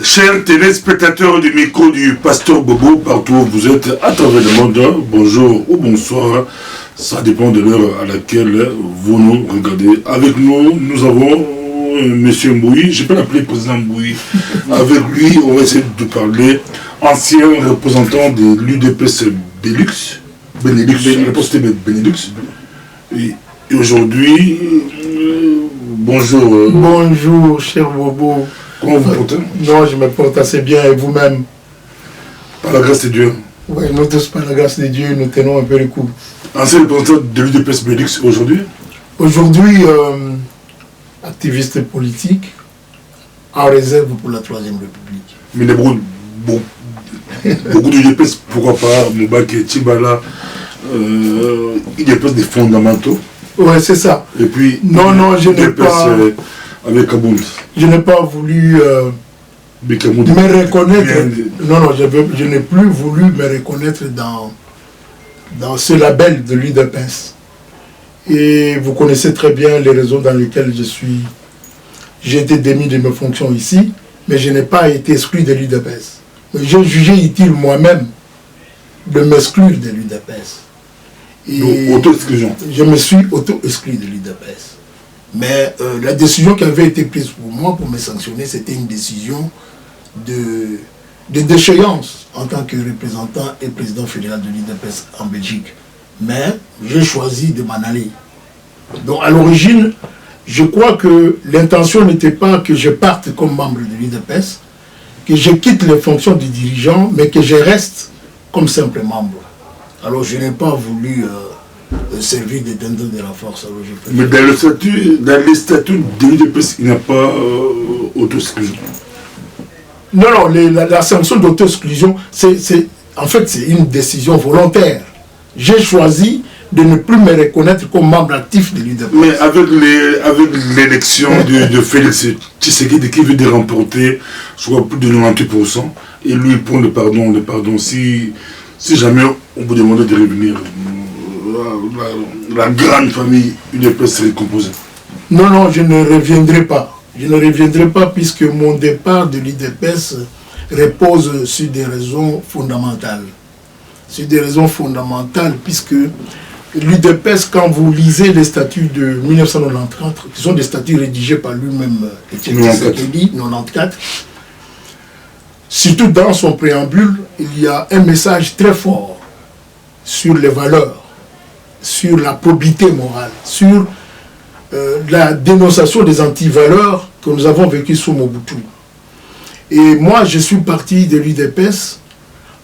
Chers téléspectateurs du micro du Pasteur Bobo, partout où vous êtes à travers le monde, bonjour ou bonsoir, ça dépend de l'heure à laquelle vous nous regardez. Avec nous, nous avons M. Mbouyi, je peux l'appeler président Mbouyi. Avec lui, on va essayer de parler, ancien représentant de l'UDPS Benelux, et aujourd'hui, bonjour. Bonjour, cher Bobo. Comment vous portez? Non, je me porte assez bien, et vous-même? Par la grâce de Dieu. Oui, nous tous, par la grâce de Dieu, nous tenons un peu le coup. Ancien représentant de l'UDPS Benelux aujourd'hui? Aujourd'hui, activiste politique, en réserve pour la Troisième République. Mais il y a beaucoup d'UDPS, pourquoi pas, Moubake, Tibala, UDPS des fondamentaux. Oui, c'est ça. Et puis, non, je n'ai pas... avec Kaboul. Je n'ai pas voulu me reconnaître. Non, je n'ai plus voulu me reconnaître dans ce label de l'UDPS. Et vous connaissez très bien les raisons dans lesquelles j'ai été démis de mes fonctions ici, mais je n'ai pas été exclu de l'UDPS. J'ai jugé utile moi-même de m'exclure de l'UDPS. Donc, auto-exclusion. Je me suis auto-exclu de l'UDPS. Mais la décision qui avait été prise pour moi, pour me sanctionner, c'était une décision de déchéance en tant que représentant et président fédéral de l'UDPS en Belgique. Mais j'ai choisi de m'en aller. Donc à l'origine, je crois que l'intention n'était pas que je parte comme membre de l'UDPS, que je quitte les fonctions de dirigeant, mais que je reste comme simple membre. Alors je n'ai pas voulu servir de dindon de la force. Alors mais dans les statuts de l'UDPS, il n'y a pas auto-exclusion. Non, la sanction d'auto-exclusion, en fait, c'est une décision volontaire. J'ai choisi de ne plus me reconnaître comme membre actif de l'UDPS. Mais avec l'élection de Félix Tshisekedi qui veut de remporter, je crois, plus de 98%, et lui prend le pardon, si jamais on vous demandait de revenir, la grande famille UDPS serait composée. Non, je ne reviendrai pas. Je ne reviendrai pas puisque mon départ de l'UDPS repose sur des raisons fondamentales. Sur des raisons fondamentales puisque l'UDPS, quand vous lisez les statuts de 1994, qui sont des statuts rédigés par lui-même, Étienne Tshisekedi, 94, surtout dans son préambule, il y a un message très fort sur les valeurs, sur la probité morale, sur la dénonciation des antivaleurs que nous avons vécues sous Mobutu. Et moi, je suis parti de l'UDPS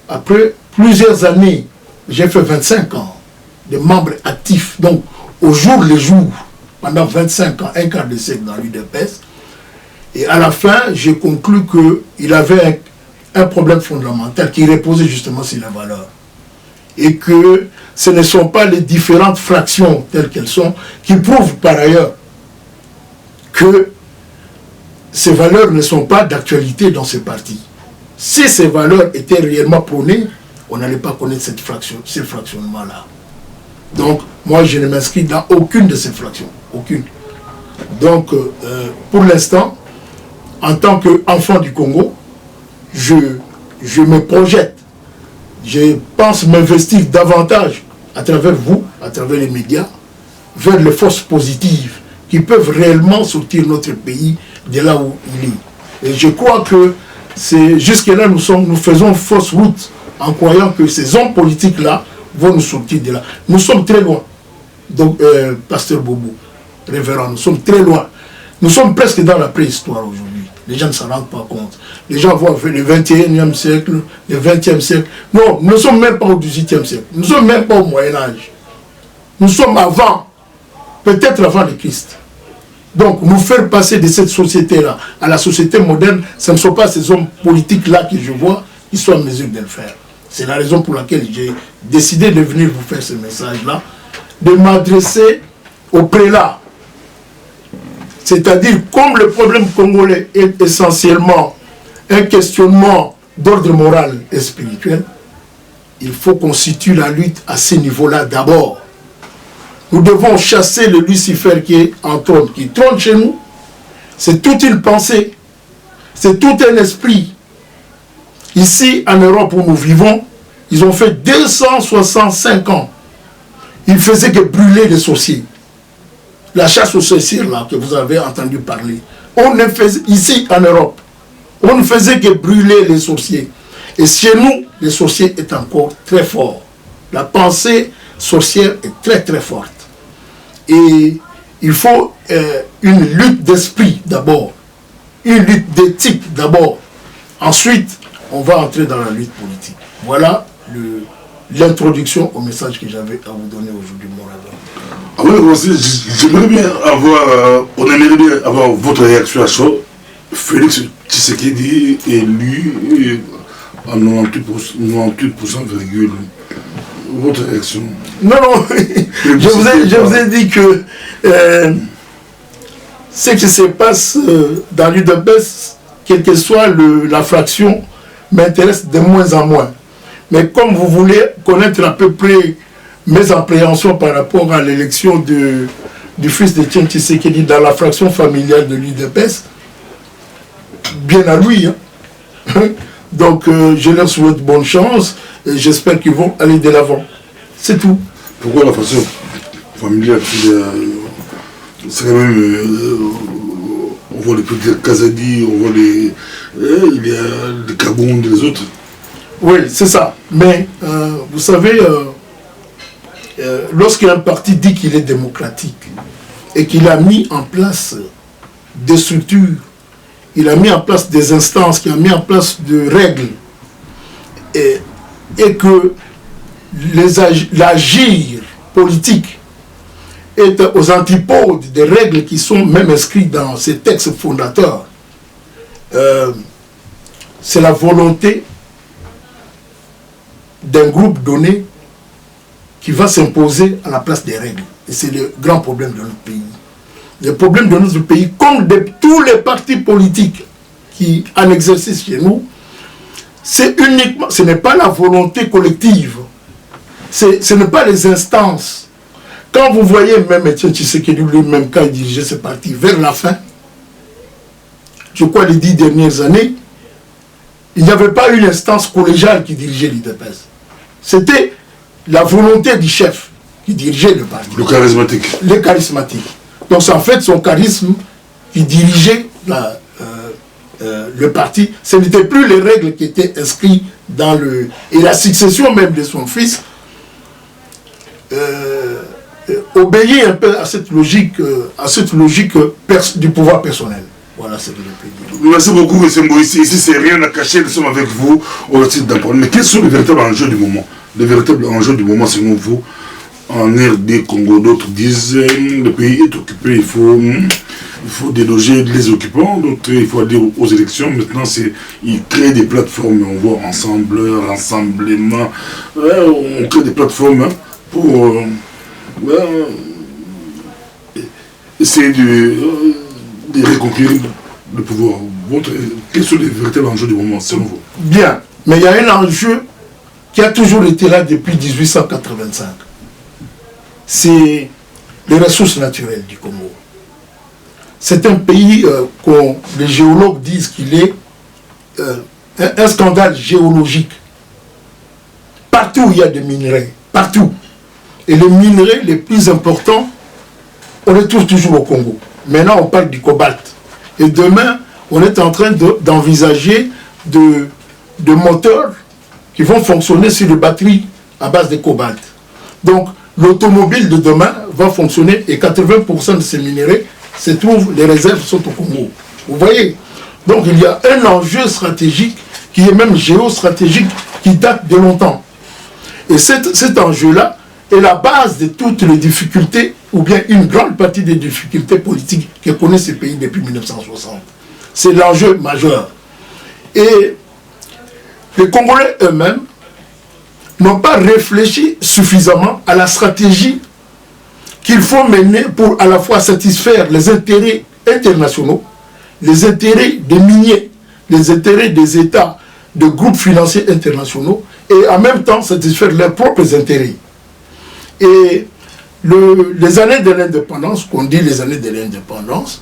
après plusieurs années. J'ai fait 25 ans de membre actif. Donc, au jour le jour, pendant 25 ans, un quart de siècle dans l'UDPS. Et à la fin, j'ai conclu qu'il avait un problème fondamental qui reposait justement sur la valeur. Et que ce ne sont pas les différentes fractions telles qu'elles sont qui prouvent par ailleurs que ces valeurs ne sont pas d'actualité dans ces partis. Si ces valeurs étaient réellement prônées, on n'allait pas connaître ces fractionnements-là. Donc, moi, je ne m'inscris dans aucune de ces fractions. Aucune. Donc, pour l'instant, en tant qu'enfant du Congo, je me projette. Je pense m'investir davantage à travers vous, à travers les médias, vers les forces positives qui peuvent réellement sortir notre pays de là où il est. Et je crois que jusque-là, nous faisons fausse route en croyant que ces hommes politiques-là vont nous sortir de là. Nous sommes très loin. Donc, Pasteur Bobo, révérend, nous sommes très loin. Nous sommes presque dans la préhistoire aujourd'hui. Les gens ne s'en rendent pas compte. Les gens voient le 21e siècle, le 20e siècle. Non, nous ne sommes même pas au 18e siècle. Nous ne sommes même pas au Moyen-Âge. Nous sommes avant, peut-être avant le Christ. Donc, nous faire passer de cette société-là à la société moderne, ce ne sont pas ces hommes politiques-là que je vois qui sont en mesure de le faire. C'est la raison pour laquelle j'ai décidé de venir vous faire ce message-là, de m'adresser aux prélats. C'est-à-dire, comme le problème congolais est essentiellement un questionnement d'ordre moral et spirituel, il faut qu'on situe la lutte à ce niveau-là d'abord. Nous devons chasser le Lucifer qui est en trône, qui trône chez nous. C'est toute une pensée. C'est tout un esprit. Ici, en Europe où nous vivons, ils ont fait 265 ans. Ils faisaient que brûler les sorciers. La chasse aux sorciers, là, que vous avez entendu parler. On ne faisait, ici, en Europe, on ne faisait que brûler les sorciers. Et chez nous, les sorciers est encore très fort. La pensée sorcière est très très forte. Et il faut une lutte d'esprit d'abord, une lutte d'éthique d'abord. Ensuite, on va entrer dans la lutte politique. Voilà l'introduction au message que j'avais à vous donner aujourd'hui, mon rabbin. Avant de commencer, j'aimerais bien avoir, on aimerait bien avoir votre réaction à ça. Félix Tshisekedi élu à 98%, virgule. Votre réaction? Non, je vous ai dit que ce qui se passe dans l'UDPS, quelle que soit la fraction, m'intéresse de moins en moins. Mais comme vous voulez connaître à peu près mes appréhensions par rapport à l'élection du fils de Etienne Tshisekedi dans la fraction familiale de l'UDPS, bien à lui. Hein. Donc je leur souhaite bonne chance et j'espère qu'ils vont aller de l'avant. C'est tout. Pourquoi la fraction familiale? C'est quand même... on voit les petits Kazadi, on voit il y a les Kabound et les autres. Oui, c'est ça. Mais vous savez, lorsqu'un parti dit qu'il est démocratique et qu'il a mis en place des structures, il a mis en place des instances, qu'il a mis en place des règles, et que l'agir politique est aux antipodes des règles qui sont même inscrites dans ces textes fondateurs, c'est la volonté d'un groupe donné qui va s'imposer à la place des règles. Et c'est le grand problème de notre pays. Le problème de notre pays, comme de tous les partis politiques qui en exercent chez nous, c'est uniquement, ce n'est pas la volonté collective, ce n'est pas les instances. Quand vous voyez même Etienne Tshisekedi lui-même, quand il dirigeait ce parti, vers la fin, je crois les 10 dernières années, il n'y avait pas une instance collégiale qui dirigeait l'UDPS. C'était la volonté du chef qui dirigeait le parti. Le charismatique. Le charismatique. Donc c'est en fait son charisme qui dirigeait le parti. Ce n'était plus les règles qui étaient inscrites dans le... Et la succession même de son fils obéit un peu à cette logique, du pouvoir personnel. Voilà ce que je peux dire. Merci beaucoup, M. Moïse. Ici, c'est rien à cacher, nous sommes avec vous au titre d'apprendre. Mais quels sont les véritables enjeux du moment? Les véritables enjeux du moment, selon vous, en RD Congo, d'autres disent le pays est occupé, il faut déloger les occupants, d'autres il faut aller aux élections. Maintenant, ils créent des plateformes, on voit ensemble, rassemblement, on crée des plateformes pour essayer de reconquérir le pouvoir. Quels sont les véritables enjeux du moment, selon vous? Bien, mais il y a un enjeu qui a toujours été là depuis 1885. C'est les ressources naturelles du Congo. C'est un pays les géologues disent qu'il est un scandale géologique. Partout il y a des minerais, partout. Et les minerais les plus importants, on les trouve toujours au Congo. Maintenant, on parle du cobalt. Et demain, on est en train d'envisager de moteurs qui vont fonctionner sur des batteries à base de cobalt. Donc, l'automobile de demain va fonctionner et 80% de ces minerais se trouvent, les réserves sont au Congo. Vous voyez? Donc, il y a un enjeu stratégique qui est même géostratégique qui date de longtemps. Et cet enjeu-là est la base de toutes les difficultés, ou bien une grande partie des difficultés politiques que connaît ce pays depuis 1960. C'est l'enjeu majeur. Et les Congolais eux-mêmes n'ont pas réfléchi suffisamment à la stratégie qu'il faut mener pour à la fois satisfaire les intérêts internationaux, les intérêts des miniers, les intérêts des États, de groupes financiers internationaux, et en même temps satisfaire leurs propres intérêts. Et les années de l'indépendance, qu'on dit les années de l'indépendance,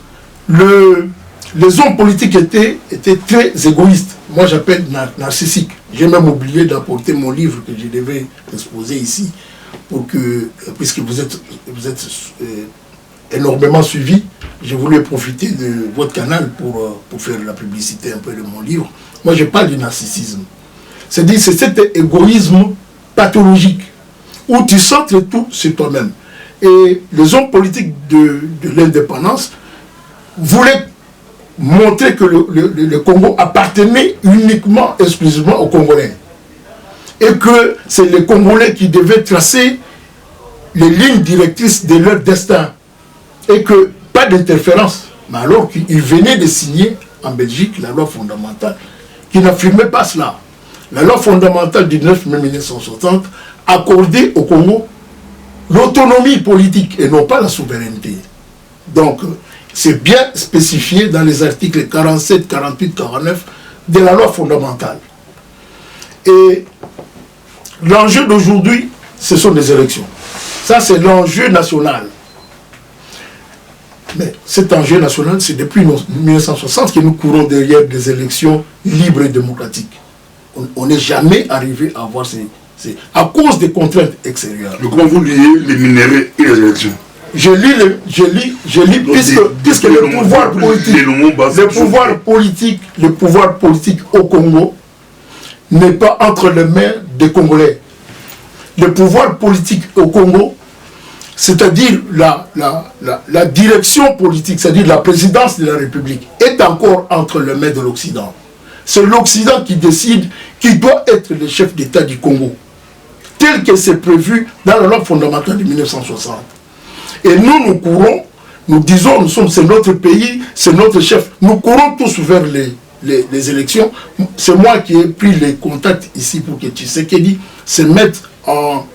les hommes politiques étaient très égoïstes. Moi, j'appelle narcissiques. J'ai même oublié d'apporter mon livre que je devais exposer ici, pour que, puisque vous êtes énormément suivi, je voulais profiter de votre canal pour faire la publicité un peu de mon livre. Moi, je parle du narcissisme. C'est-à-dire, c'est cet égoïsme pathologique où tu centres tout sur toi-même. Et les hommes politiques de l'indépendance voulaient montrer que le Congo appartenait uniquement, exclusivement aux Congolais. Et que c'est les Congolais qui devaient tracer les lignes directrices de leur destin. Et que pas d'interférence. Mais alors qu'ils venaient de signer en Belgique la loi fondamentale qui n'affirmait pas cela. La loi fondamentale du 9 mai 1960 accordait au Congo l'autonomie politique et non pas la souveraineté. Donc, c'est bien spécifié dans les articles 47, 48, 49 de la loi fondamentale. Et l'enjeu d'aujourd'hui, ce sont les élections. Ça, c'est l'enjeu national. Mais cet enjeu national, c'est depuis 1960 que nous courons derrière des élections libres et démocratiques. On n'est jamais arrivé à avoir à cause des contraintes extérieures. Mais comment vous liez les minéraux et les élections? Je lis, puisque le pouvoir politique au Congo n'est pas entre les mains des Congolais. Le pouvoir politique au Congo, c'est-à-dire la direction politique, c'est-à-dire la présidence de la République, est encore entre les mains de l'Occident. C'est l'Occident qui décide qui doit être le chef d'État du Congo, tel que c'est prévu dans la loi fondamentale de 1960. Et nous courons, nous disons, c'est notre pays, c'est notre chef. Nous courons tous vers les élections. C'est moi qui ai pris les contacts ici pour que Tshisekedi se mette en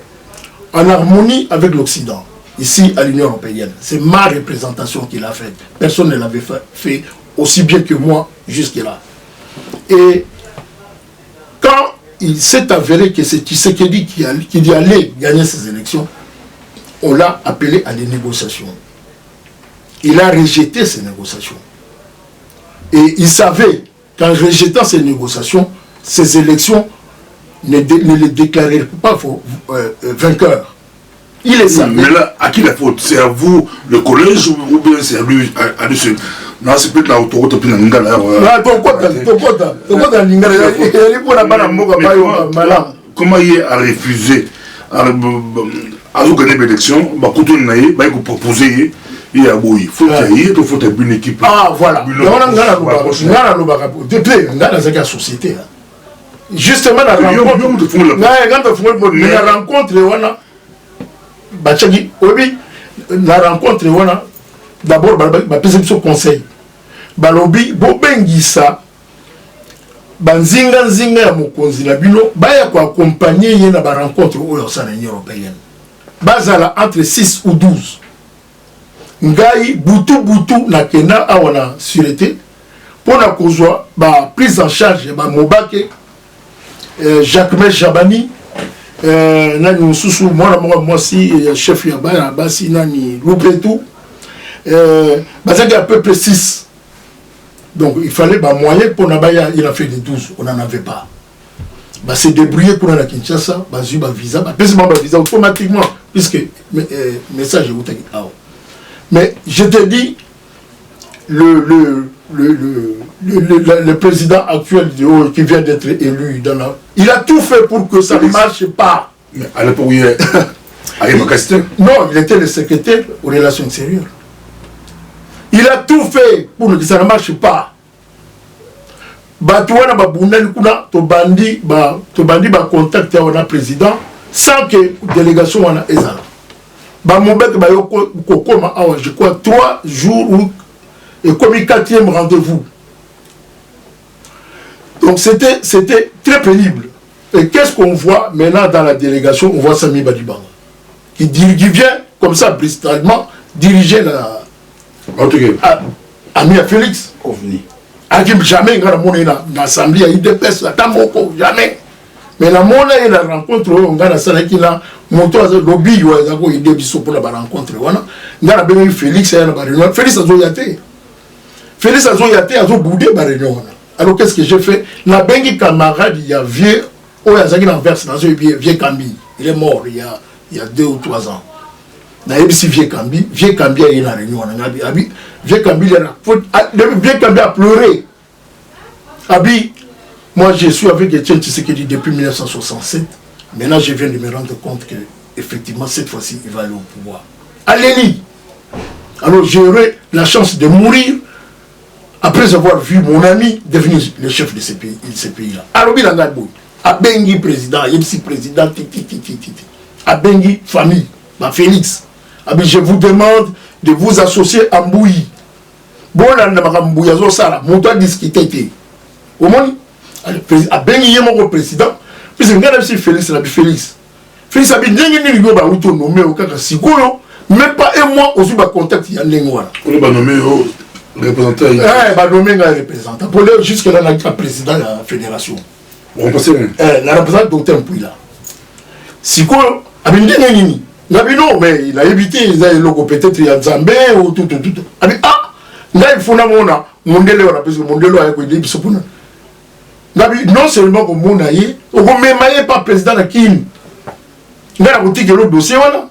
harmonie avec l'Occident, ici à l'Union européenne. C'est ma représentation qu'il a faite. Personne ne l'avait fait aussi bien que moi jusque-là. Et quand il s'est avéré que c'est Tshisekedi qui allait gagner ces élections, on l'a appelé à des négociations. Il a rejeté ces négociations. Et il savait qu'en rejetant ces négociations, ces élections ne les déclareraient pas vainqueurs. Il est savait. Mais là, à qui la faute? C'est à vous, le collège, ou bien c'est à lui seul? Non, c'est peut-être la autoroute puis la Lingala. Comment il a refusé à gagner l'élection? Il a proposé. Il y a il faut une équipe. Ah voilà. Société. Justement la rencontre, d'abord ma perception conseil. Balobi bobengisa banzinga ya mokonzi na bino baya ko accompagner ye na ba rencontre oyo sa na Union européenne. Bazala entre 6 ou 12. Ngai butu na kena awana sûreté pour la kozwa ba prise en charge ba Mobake Jacques Jabani nani mususu moi si chef ya basi nani Lubetu bazaki à peu près 6. Donc il fallait moyen pour Nabaya, il a fait des 12, on n'en avait pas. C'est débrouillé pour la Kinshasa, visa, visa automatiquement, puisque message est outé. Mais je te dis, le président actuel qui vient d'être élu, il a tout fait pour que ça ne marche pas. Mais à l'époque, il non, il était le secrétaire aux relations extérieures. Il a tout fait pour que ça ne marche pas. Batouana babundani kuna tobandi ba contact ya wana président sans que délégation wana ezala. Ba Mobek ba kokoma awa je crois 3 jours ou et comme 4e rendez-vous. Donc c'était très pénible. Et qu'est-ce qu'on voit maintenant dans la délégation? On voit Sami Badibanga qui vient comme ça bristalement diriger la Ami à Félix Ovni. Jamais dans l'assemblée, il dépasse la jamais. Mais la monnaie la rencontre, on a la moto le lobby, il pour la rencontre. On a Félix, Félix a Félix Azoyate a boudé ma réunion. Alors qu'est-ce que j'ai fait? La bengi camarade, il y a vieux, oh, il y a verse dans un vieux Kambi. Il est mort il y a 2 ou 3 ans. Il y a vieux Kambi a eu la réunion. Vieux Kambi a pleuré. Abi, moi je suis avec Etienne Tshisekedi depuis 1967. Maintenant je viens de me rendre compte que effectivement cette fois-ci il va aller au pouvoir. Allez-y. Alors j'aurai la chance de mourir après avoir vu mon ami devenir le chef de ces pays-là. Alors il a Abengi président, Yemsi président, Abengi famille, Félix. Je vous demande de vous associer à Mbouyi. Bon, là, Mbouyi, on doit discuter. Au moins, Abengi est mon président. Puis c'est un si Félix, Félix. Félix a dit, même pas un mois, aussi, contact, il y a un lingua. On va nommer représentant. Va nommer un représentant. Pour aller jusque-là, on a le président de la fédération. On passe la représentant docteur Mpouila. Si quoi, non, mais il a évité, il a logo peut-être il y a Zambé ou tout. Là il faut n'a Mondelo, parce que Mondelo a été dit, non seulement comme mon aïe, on ne même pas président de Kim. Là, on dit que le dossier, voilà.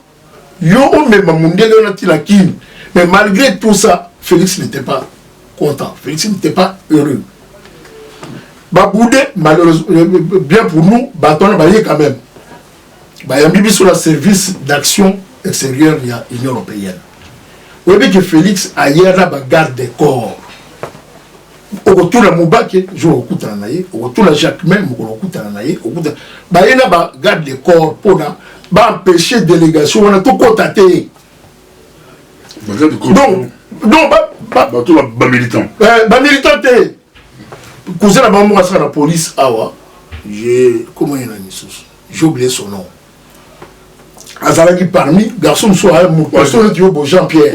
Yo, même Mondelo n'a la Kim. Mais malgré tout ça, Félix n'était pas content. Félix n'était pas heureux. Baboudé, malheureusement, bien pour nous, bâton baillé quand même. Il y a un sur le service d'action extérieure de l'Union européenne. Vous voyez que Félix a hier la garde des corps. Au retour de Moubake, je vais au retour de Jacques même, au retour de la garde des corps pour empêcher la délégation. On a tout constaté. Donc, militant. Militant, cousin de la police, comment il y a j'ai oublié son nom. Azalaki parmi, garçon soit Jean-Pierre.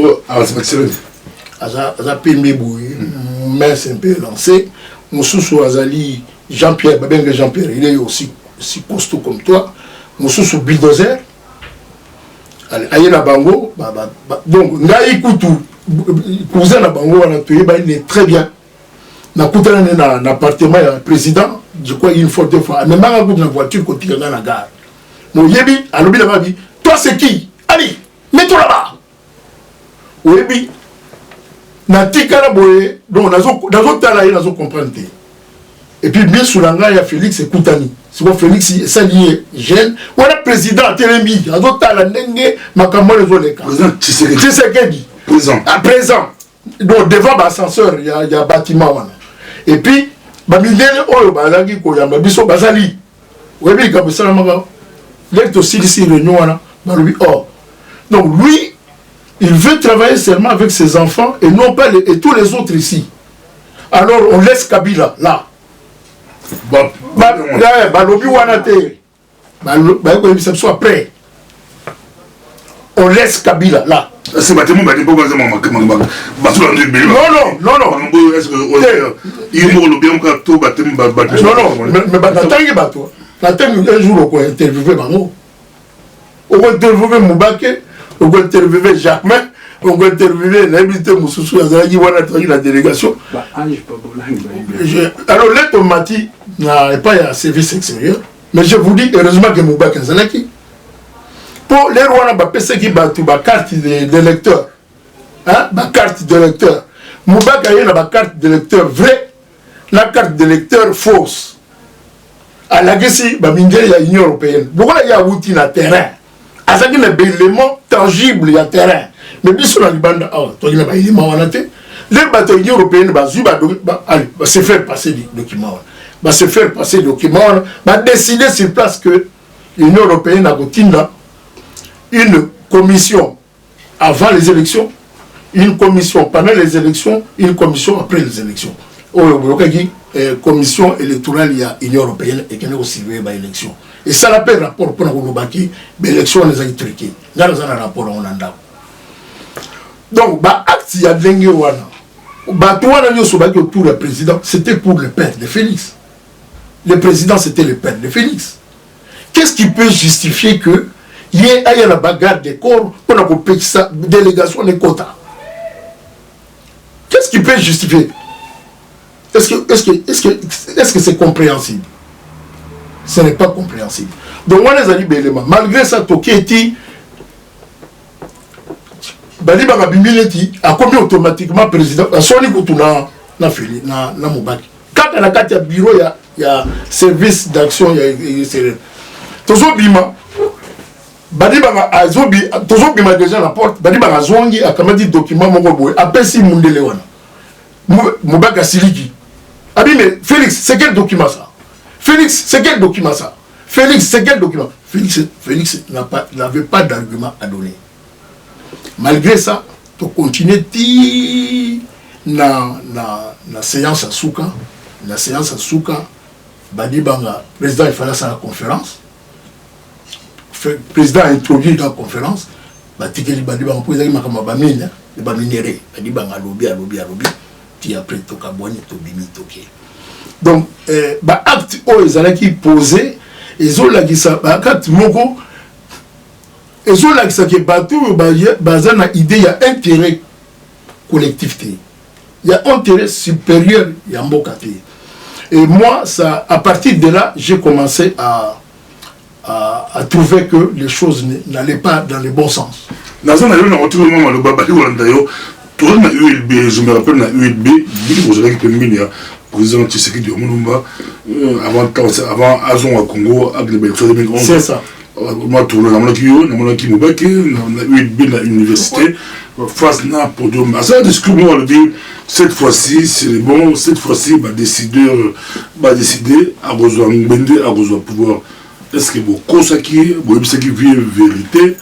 Mais c'est un peu lancé. Moussou Azali, Jean-Pierre, Jean-Pierre, il est aussi costaud comme toi. Moussou Bulldozer. Aïe la Bango. Donc, Ngaï Koutou, cousin de Bango, il est très bien. Na Koutana na appartement ya président, je crois une fois deux fois. Mais ma dans la voiture côté dans la gare. Mon yebi, alobi la babi, toi c'est qui? Allez, mets-toi là-bas. Yebi, na tikala boye, donc nazo tala ye nazo comprendre. Et puis bien sur l'anga il y a Félix et Koutani. C'est quoi Félix ça lié jeune, voilà président Télémi, nazo tala ndenge makambo les oleka. Président Tshisekedi. Présent. À présent. Donc devant l'ascenseur, il y a bâtiment. Et puis, Bamidele Oyo Bazali Koyamba Biso Bazali. Oui, comme ça, il est aussi ici réunion. Donc lui, il veut travailler seulement avec ses enfants et non pas et tous les autres ici. Alors on laisse Kabila là. Balobi Wanate. Soit prêt. On laisse Kabila là. C'est pas tellement non. Est-ce que il le bien tout non, mais un jour on interviewé Bango. On va interviewer Moubake, on va interviewer Jacquemin, on va interviewer l'invité Moussoussou Azalagi, on a trahi la délégation. Alors l'aide Mati n'a pas un service extérieur, mais je vous dis heureusement que Moubake Azalaki. Pour les rois, on qui battu ma carte d'électeur. Ma carte d'électeur. Moubaka a ma carte d'électeur vraie, la carte d'électeur fausse. À la Gessi, il y a l'Union européenne. Pourquoi il y a outil dans le terrain? À ça, il y a des éléments tangibles dans le terrain. Mais bien sûr, il y a des éléments. Les bateaux l'Union européenne va se faire passer des documents. Va se faire passer des documents. Va décider sur place que l'Union européenne a une commission avant les élections, une commission pendant les élections, une commission après les élections. Commission électorale, il y a l'Union européenne et qui est aussi les élections. Et ça l'appelle rapport pour nous bâtir, mais l'élection les a truquées. Là, nous avons un rapport en Anda. Donc, acte il y a dengue wana. Batouana yo sobaki autour du président, c'était pour le père de Félix. Le président, c'était le père de Félix. Qu'est-ce qui peut justifier que il y a la bagarre des corps pour la délégation des quotas? Qu'est-ce qui peut justifier? Est-ce que c'est compréhensible? Ce n'est pas compréhensible. Donc, moi, les alliés, malgré ça, Toketi, Bali Bagabimileti a commis automatiquement président, à Sony Koutuna, na Moubaki. Quand il y a bureau, il y a service d'action, il y a Tozo Bima, Bali Bima déjà la porte, Bali Baga Zongi a quand même dit document Mogoboy, après si Mundelewana, Moubaka Siliki. Ah oui, mais Félix, c'est quel document ça? Félix, c'est quel document ça? Félix, c'est quel document? Félix n'avait pas d'argument à donner. Malgré ça, tu continues na séance à Souka. La séance à Souka, Badi Banga, président, il fallait ça à la conférence. Le président a introduit la conférence. Badi Banga, président, il m'a bamine, il m'a minéré. Badi Banga, lobby. Puis après, tu as boigné, tu as bimi, tu donc, acte où ils allaient qui poser, ils ont là qui ça, acte moko, ils ont là qui ça qui est battu, basé na idée, il y a intérêt collectif, il y a intérêt supérieur, il y a mbokate. Et moi, ça, à partir de là, j'ai commencé à trouver que les choses n'allaient pas dans le bon sens. Dans un ULB, je me rappelle dans ULB, vous avez le président Tshisekedi Omulumba, avant Azon à Congo, avec les élections 2011. C'est ça. Moi, tout le monde qui m'a dit, ULB, la université, face à podium. À ça, discours, on dit, cette fois-ci, c'est bon, cette fois-ci, va décider à besoin de à pouvoir. Est-ce que vous consacrez, vous savez qui vit vérité?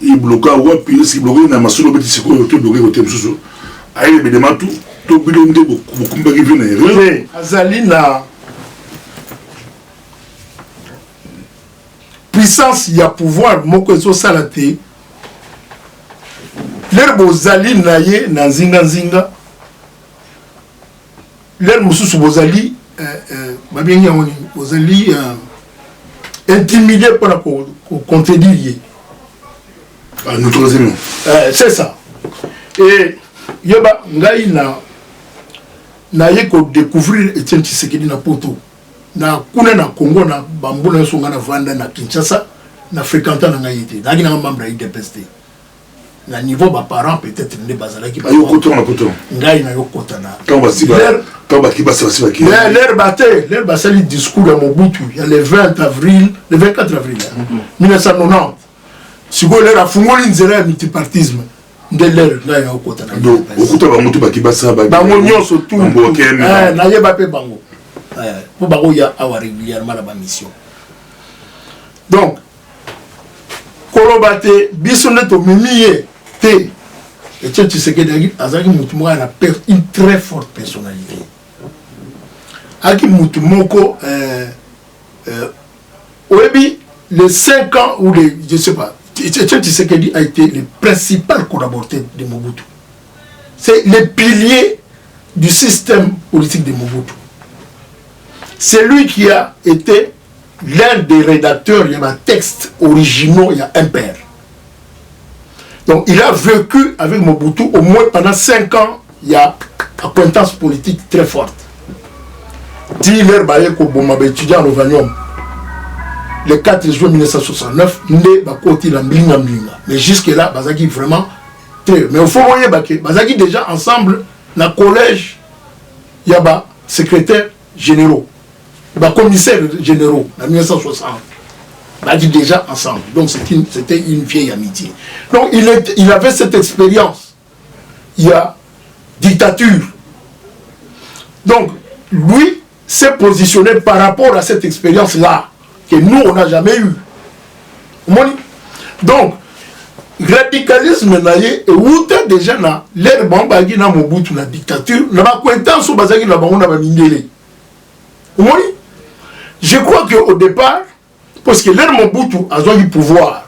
Il bloque à Wapi, il bloque à Masolo, il bloque à bloqué au Temso. Aïe, mais demain tout, tout le monde est beaucoup plus venu. Azalina, puissance, il y a pouvoir, Mokozo Salate. L'herbe Zali naye, na zinga. L'herbe Moussou Bozali, Babien Bozali, intimidé pour la contredire. C'est ça. Et yoba ngai na yeko découvrir Etienne Tshisekedi na poto na kuna na Congo na bambula songa na vanda na Kinshasa na fréquentant na ngaité na gina membre ya IDPST na niveau ba parents peut-être ne bazala ki ba yoko na poto ngai na yoko na Kamba ki basa l'air basali discours à Mobutu il y a le 24 avril 1990 si vous avez fumé nzela multipartisme de l'air là ya okota na donc okuta ba mutu bakibasa ba bango nyonso tout na yeba pe bango pour bango ya awa régulièrement la mission donc kolobate biso neto mimiye te et tu sais que azaki mutu mo na une très forte personnalité aki mutu moko oebi les 5 ans ou les je sais pas Etienne Tshisekedi a été le principal collaborateur de Mobutu. C'est le pilier du système politique de Mobutu. C'est lui qui a été l'un des rédacteurs, il y a un texte originaux, il y a un père. Donc il a vécu avec Mobutu au moins pendant 5 ans, il y a une acquaintance politique très forte. Dit-leur Bayeko Bomaba étudiant en Ovanium. Le 4 juin 1969, mais jusque-là, Bazaki vraiment très. Mais il faut voir que Bazaki déjà ensemble, dans le collège, il y a secrétaire généraux, commissaire généraux, en 1960. Bazaki déjà ensemble. Donc c'était une vieille amitié. Donc il avait cette expérience. Il y a dictature. Donc lui s'est positionné par rapport à cette expérience-là. Que nous, on n'a jamais eu. Donc, radicalisme, et où déjà, l'air bambagi na Mobutu, la dictature, n'a pas acquaintance au bazaki la bango na mindele. Je crois qu'au départ, parce que l'air Mobutu a eu pouvoir,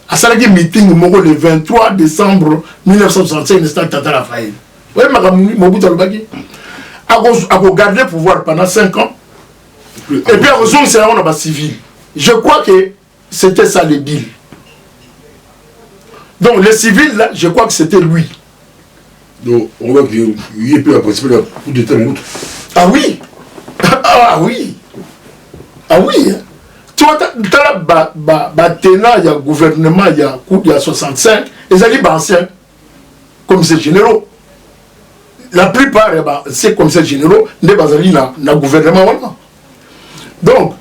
à Salagi meeting le 23 décembre 1965, le stade Tata Raphaël. Vous voyez, Mobutu a gardé le pouvoir pendant 5 ans. Et puis, à raison, c'est là civil. Je crois que c'était ça le deal. Donc, les civils, là, je crois que c'était lui. Donc, on voit qu'il peut participer à coup d'État. Ah oui. Ah oui. Ah oui. Tu vois, tu as il y a gouvernement, il y a 65, et ça dit anciens, commissaires généraux. La plupart, c'est commissaires généraux, ne pas aller dans le gouvernement. Donc,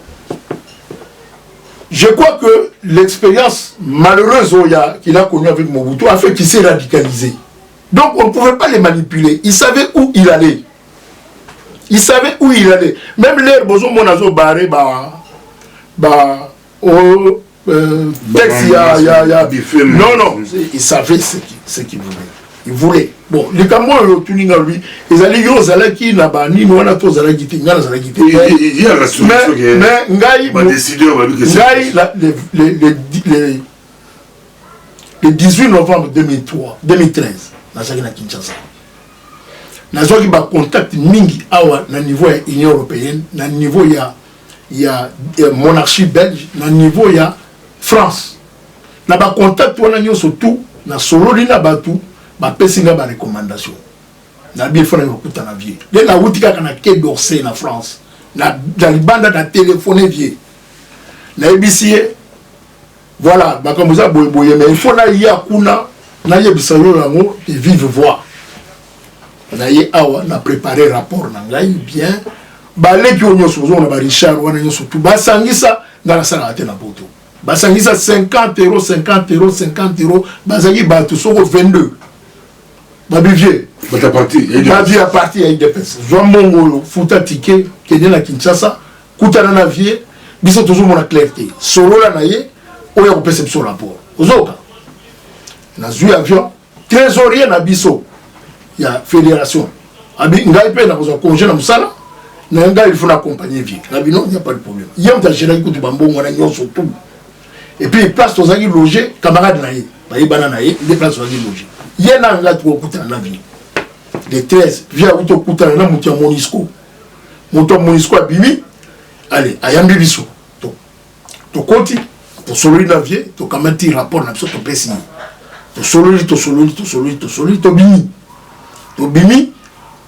je crois que l'expérience malheureuse qu'il a connue avec Mobutu a fait qu'il s'est radicalisé. Donc, on ne pouvait pas les manipuler. Il savait où il allait. Il savait où il allait. Même l'air, Bozo Monazo Barré, non, il savait ce qu'il voulait. Il voulait. Bon, les Camerounais, lui, ils allaient y aller, ils allaient y le 18 novembre 2013, na Kinshasa. Nous avons des contacts mingi awa na niveau de l'Union européenne, na niveau de la monarchie belge, na niveau de la France. Nous avons des contacts surtout na solo na batu ba pesinga ba recommandation. Na bien fait na na vie. Les na wutika kana Quai d'Orsay na France. Na libanda na téléphoner vie. Na ebisiye voilà, bah comme ça boye mais il faut na ya kuna na yebisa yo yango et vive voir. Na ye awa na préparé rapport na ngai bien. Ba leki onyo sozo na ba Richard wana nyo surtout ba sangisa na la sala na poto. Ba sangisa 50 €, ba zangi ba tout soko 22. Ba bivier. Ba ta parti, ba via parti ay depes. Zo mongo futa ticket kenya na Kinshasa, kutana na vie, biso toujours mon clarté. Solo la na ye oya ko perception rapport. Ozoka. Na zui avion, trésorier na biso. Il y a fédération. Abi ngai pe na ko congé na musala. Na ngai il faut accompagner vie. Na bino il n'y a pas de problème. Yem ta gérer ko bambo ngona nyonso tout. Et puis place aux amis logés, camarades na ye. Ba yebana na ye, des places aux amis logés. Yena nga tu okuta na vie. Les 13 via uto kuta na mutia Monisco. Moto Monisco abimi. Allez, ayambi biso. To konti, to solo na vie, to kamati rapport na biso to pesi. To solo, to bimi. To bimi,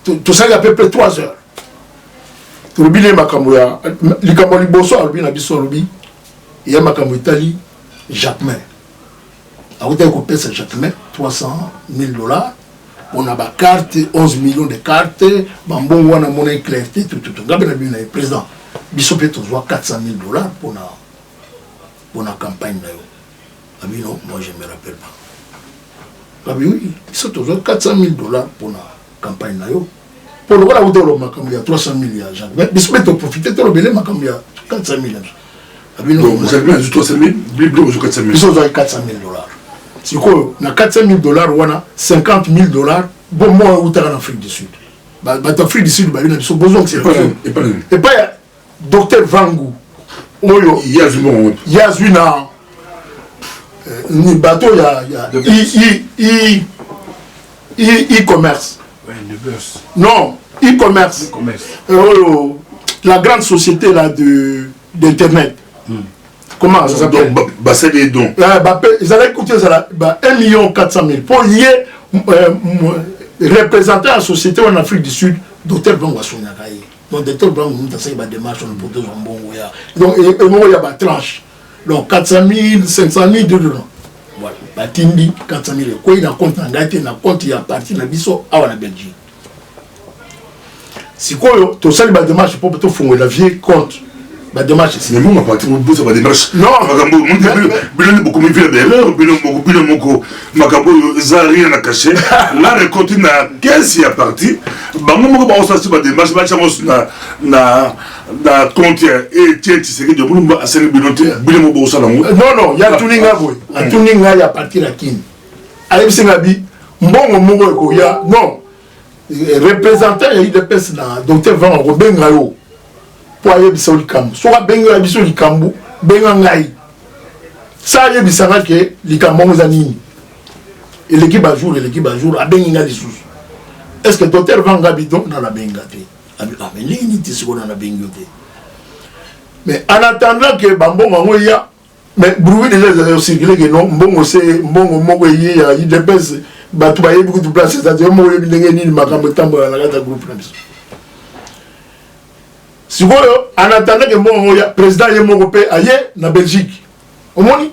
to ça à peu près 3 heures. To bimi makambo ya likambo liboso albi na biso albi. Il y a makambo Italie, Jacquemin. A vous avez payé Jacquemin, $300 000. On a ma carte, 11 millions de cartes. Bambon, on a mon éclairté, tout. Gabriel Abina est président. Bissop est aux $400 000 pour la campagne. Ah non, moi je ne me rappelle pas. Ah oui, ils sont aux $400 000 pour la campagne. Pour le voir, vous avez il y a 300 000 Jacquemin. Bissop est au profité, tu as il y a 400 000. Donc, vous avez bien 300 000, vous avez 400 000. Ils ont 400 000 $. C'est quoi? Na 400 000 $, on a 50 000 $. Bon, moi, où tu en Afrique du Sud? Bah, Afrique du Sud, ils sont besoin que c'est pas. Et pas, docteur Vangou. Il y a du monde. Il y a du na. Ni bateau, il y a e-commerce. Non, e-commerce. La grande société là d'internet. Comment ça s'appelle? C'est des dons. Ils allaient coûter 1 400 000 pour lier représenter la société en Afrique du Sud, Dr Bango Souniakaï. Donc, Dr Bango, nous avons des démarches pour deux jambons. Donc, il y a des tranches. Donc, 400 000, 500 000, 2 voilà. Batindi, 400 000. Quoi, il y a un compte en Gaïté, il y a un compte, il y a parti dans Bisso, à la Belgique. Si quoi, tu as des démarches pour te faire la vieille compte. La démarche, c'est moi, ma partie, vous avez des démarches. Non, Bilan beaucoup mieux fait d'erreur, bilan beaucoup, Macabo, rien à cacher. Là, le continent, qu'est-ce qui est parti? Bango, on va se faire des démarches, na compte et tiens, tu sais que de boulot, à ce bilan, bilan beaucoup ça. Non, il y a tout l'inga, à tout l'inga, il y a parti la kin. Aïe, c'est la vie. Bon, il y a, non, représentant, il y a eu des personnes, docteur Van Robin Gayo. Pour aller biso likambu soit benga biso likambu benga ngai ça y bisanga que likambu ngazani et l'équipe à jour a benga lisusu est-ce que docteur Vanga bidon dans la bengate mais ni ti siko na bengote mais en attendant que bambongo ngoya mais bruit déjà circulé que non mbongo c'est mbongo moko yi ya des baisse bato bayebi kutu place c'est-à-dire mo yebi ndenge nini makambo tambola na kata groupe na biso sikoyo en attendant que mbongo ya président ye moko pe aye na Belgique omoni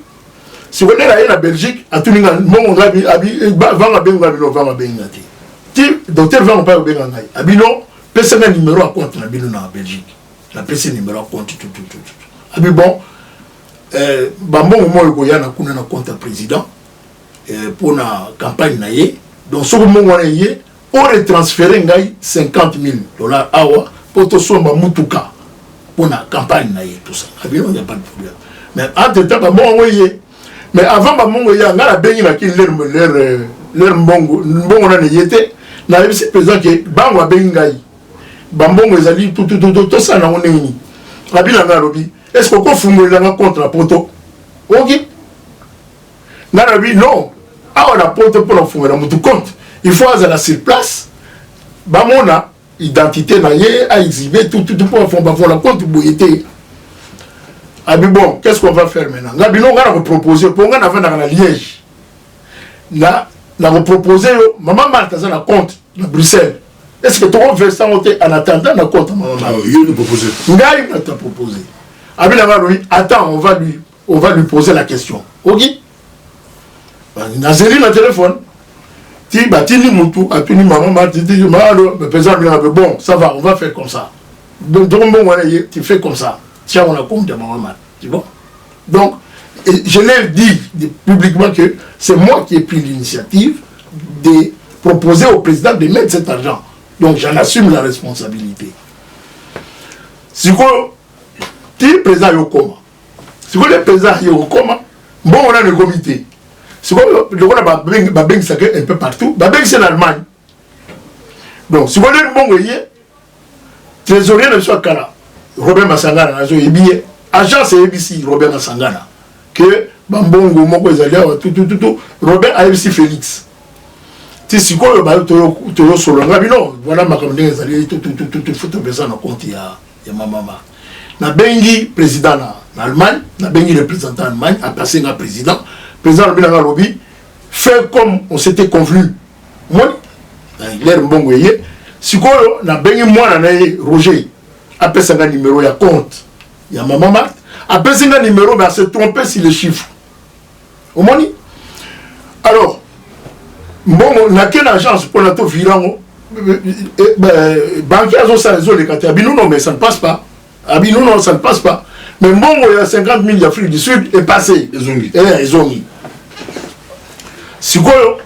sikoyo ndela ye na Belgique atuninga mbongo ngabi abi vanga benga bino vanga benga te ti docteur vanga pa benga ngai abino pesa na numéro à compte na bino na Belgique la pesa numéro à compte tout abi bon bambongo mo ko ya na kuna na compte président pour la campagne naie donc ce que moi naie on retransférer ngai $50,000 awa pour to somba mutuka pour la campagne naie tout ça bien il y a pas de problème mais entre temps bon voyez mais avant ba mongo ya ngala bengi na ki leur mbongo na yete na le président que bango bengi ngai bambongo ezali tout ça na oneni abila ngalobi est-ce que ko fumula na contre poto OK Narabi, non. Ah, on a pas pour la fouiller dans compte. Il faut aller sur place. Bamona, identité naïe, à exhiber, tout pour faire la compte pour y Ah, mais bon, qu'est-ce qu'on va faire maintenant? Nabi, non, on va proposer. Pour on a fait dans la Liège. Là, on va proposer, maman Martha, ça la compte, dans Bruxelles. Est-ce que tu vas faire ça en attendant la compte, maman Martha? Il a proposé. Ngaï t'a proposé. Ah, mais là, attends, on va lui poser la question. Ok? Nazeli na téléphone ti batini mutu apini maman matiti malo le président lui a dit bon ça va on va faire comme ça donc bon tu fais comme ça tiens on a compte de maman mat tu vois donc je l'ai dit publiquement que c'est moi qui ai pris l'initiative de proposer au président de mettre cet argent donc j'en assume la responsabilité si quoi ti président yokoma si quoi le président yokoma bon on a le comité. C'est comme le Babeng un peu partout. Babeng c'est l'Allemagne. Donc, si vous voulez le bon voyez, trésorier de Soakara, Robert Massangana, agent c'est ABC, Robert Massangana, que Bambongo, Moko Zalia, tout, Robert ABC Félix. Si quoi le bateau, Toyo Solonga, non, voilà ma commune, tout, faut tomber ça dans le compte, il y a ma maman. Na Bengi, président en Allemagne, na Bengi, représentant en Allemagne, a passé un président. Président Bilanga Lobi fait comme on s'était convenu. Moi, l'air mbongoye. Si quoi, na bengi moi na Roger. Après ça un numéro il y a compte. Il y a maman Marthe. Après ça un numéro mais elle s'est trompée sur les chiffres. Au moni. Alors, bon, na quelle agence pour la to virango banquiers ont ça les cartes. Abino non mais ça ne passe pas. Abino non ça ne passe pas. Mais bon, il y a 50 000 d'Afrique du Sud est passé. Ils ont mis. Si quoi,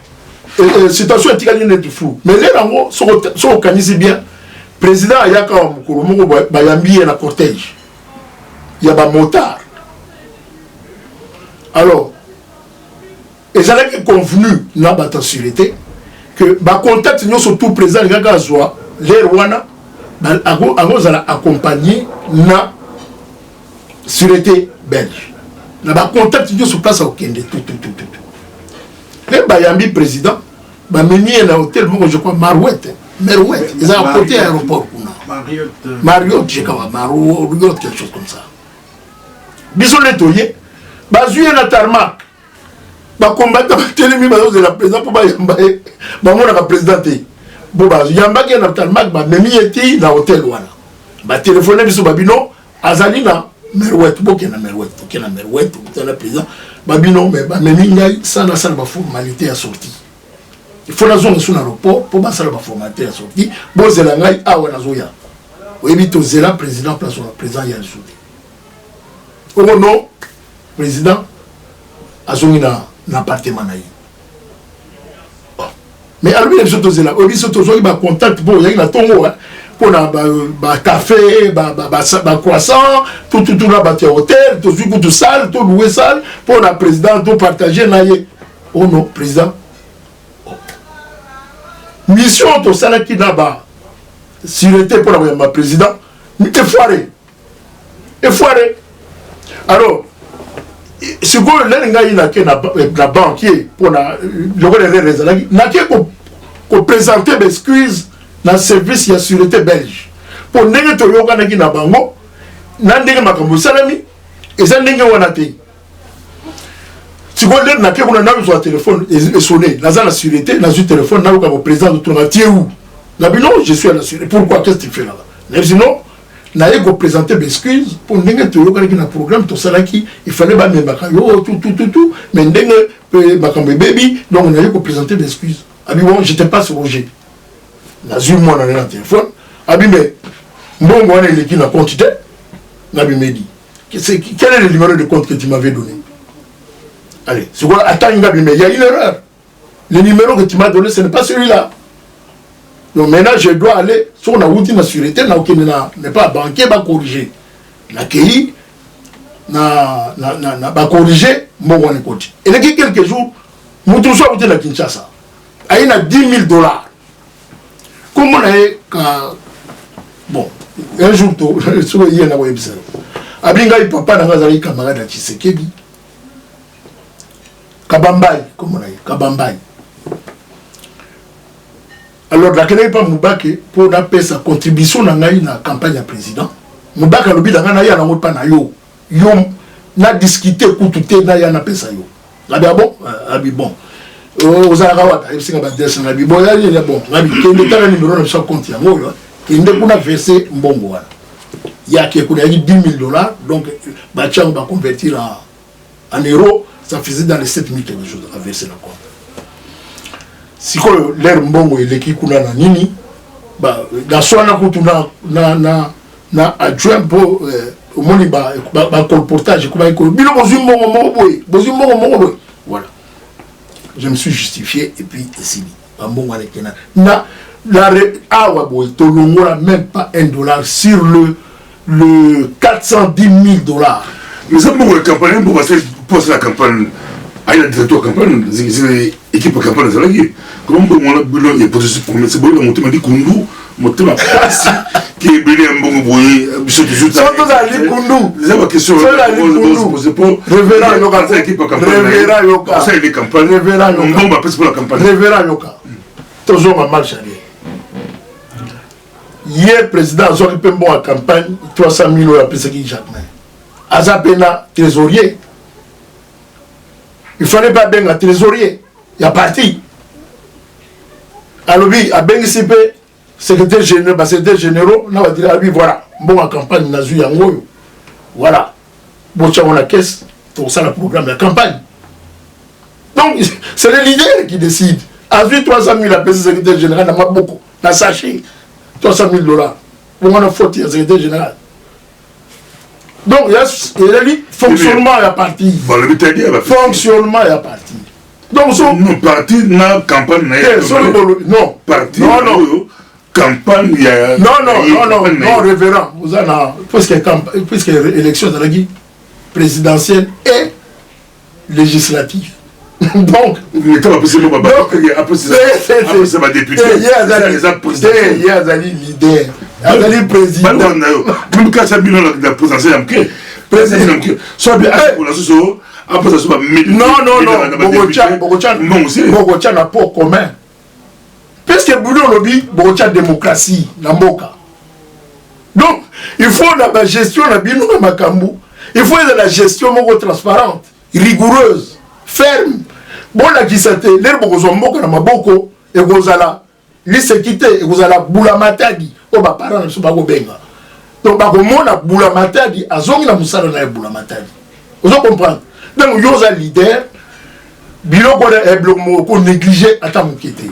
situation est tout fou. Mais les gens sont organisés bien. Le président il y a quand même un cortège. Il y a un motard. Alors, ils ont convenu dans la sûreté que le contact surtout président il y a les Rwanda accompagner na sûreté belge. Il y a un contact sur place au Kende. Tout. Les Bayambi président, mené à l'hôtel, je crois, Marouette. Ils ont apporté à l'aéroport. Marriott, je crois, Marriott, quelque chose comme ça. Bisous les toyés, Bazuye na tarmac. Combattre de la présidente pour Bayambaye, la présidente. Bon, Yambaki na tarmac, mené à l'hôtel. Téléphoner bisous Babino, Azalina. Merouette, Merouette, la président. Babino, mais ça n'a pas de formalité à sortir. Il faut la zone sur l'aéroport pour que ça ait la formalité à sortir. Bon, c'est la gaille à Wanazoya. Oui, mais c'est la président, place la président, il y a le soutien. Au non, président, a son appartement. Mais alors, il y a des choses là. Oui, il y a contact pour il y a tongo. Pour le café, le croissant, tout là, hôtel, tout salle, tout loué salle, pour le président, tout partager. Oh non, président. Mission, tout ça qui là-bas, s'il était pour le président, il était foiré. Alors, c'est quoi la banquier pour la présenter des excuses dans le service de sûreté belge. Pour ne pas yoga na bango, n'andenge makambo salami, et ça n'enge wanate. Si vous avez un téléphone et sonné, dans la sûreté, dans un téléphone, dans le président de ton tu es où? Non, je suis à la sûreté. Pourquoi? Qu'est-ce que tu fais là-bas? Sinon, je vais présenter mes excuses pour un programme, tout ça il fallait pas me tout, mais baby, donc on a présenter des excuses. Bon, je n'étais pas sur Roger. Dans une mois, on a un téléphone. Mais bon, on a l'équipe n'a compte. Nabi me dit, quel est le numéro de compte que tu m'avais donné? Allez, c'est quoi? Attends, il y a une erreur. Le numéro que tu m'as donné, ce n'est pas celui-là. Donc maintenant, je dois aller sur la route de la sûreté, n'est pas banquier, va corriger. L'accueil, va corriger, mon côté. Et il y a quelques jours, nous tous sommes à Kinshasa. Il y a $10 000. Comment on a bon, un jour, il y a un website. Abinga papa n'a camarade à Tshisekedi. Kabambaï, comme on a dit, Kabambaï. Alors, la Kenya pas Moubake pour faire sa contribution dans la campagne à président. Moubake a lobby dans la campagne pas na yo. Yo n'a discuté koututé na ya na pesa yo. La bon, abi bon. Aux Arawata, il s'est abattu na bi bon, il y a bon. La bi kende ta numéro na sa compte ya mo yo. Kende kuna verser mbongo wana. Ya qui kuna $10 000, donc Bachang va convertir en euros. Ça faisait dans les 7 000 quelque chose à verser la compte. Si l'air mbongo et l'équipe kuna na nini, dans son na adjoint pour au moins colportage, voilà. Je me suis justifié et puis ici, même pas $1 sur le $410 000. Mais ça, pour la campagne, pour passer la campagne, il y a des directeurs de campagne, des équipes de campagne, comment on a besoin de position pour mettre ce boulot, mon thème dit Kundu, mon thème qui est bien un bon boy, je te jure. Ça, vous allez Kundu. C'est ma question. C'est pour Révérend Yoka. Révérend Yoka. Ça, il est campagne. Révérend Yoka. On va passer pour la campagne. Révérend Yoka. Toujours en marche arrière. Hier, président, ils ont occupé bon à campagne, 300 000 € après ce qu'il Jacques. Azapena, trésorier. Il ne fallait pas bien un trésorier. Il y a parti. Alors, à Ben Sipe, secrétaire général, on va dire, voilà, bon en campagne, Nazu Yangoyo. Voilà. Bon, tu as la caisse, pour ça, le programme de la campagne. Donc, c'est le leader qui décide. À 300 000 à payer secrétaire général, il y a beaucoup. Dans sachet, $300 000. Pour moi, on a faute, il y a secrétaire général. Donc, il y a dit, fonctionnement est parti. Fonctionnement est parti. Donc, non, parti dans la campagne. Non, parti. Non. Campagne, il y a. Non, révérend. Vous en avez, puisque l'élection de la Guy présidentielle et législative. Donc, après, c'est ma députée. Il y a un leader. Azali président. Même quand ça millions de la présidentielle, président, soit bien pour la société, après ça soit Bogotcha n'a pas commun. Parce que Boulon lobby, Bogotcha démocratie, Namboka. Donc, il faut la gestion, il faut la gestion transparente, rigoureuse, ferme. Bon, la gisate, l'air Bogozomboka na Maboko, et Gozala, l'isséquité, et Gozala Boulamatagi. Oh, bah, parents ne sont pas benga. Donc, bah, comment on a Boula Matadi, à Zongi la Moussala na Boula Matadi. Vous comprenez? Donc, vous êtes leader, bilo qu'on négligé à ta moukété.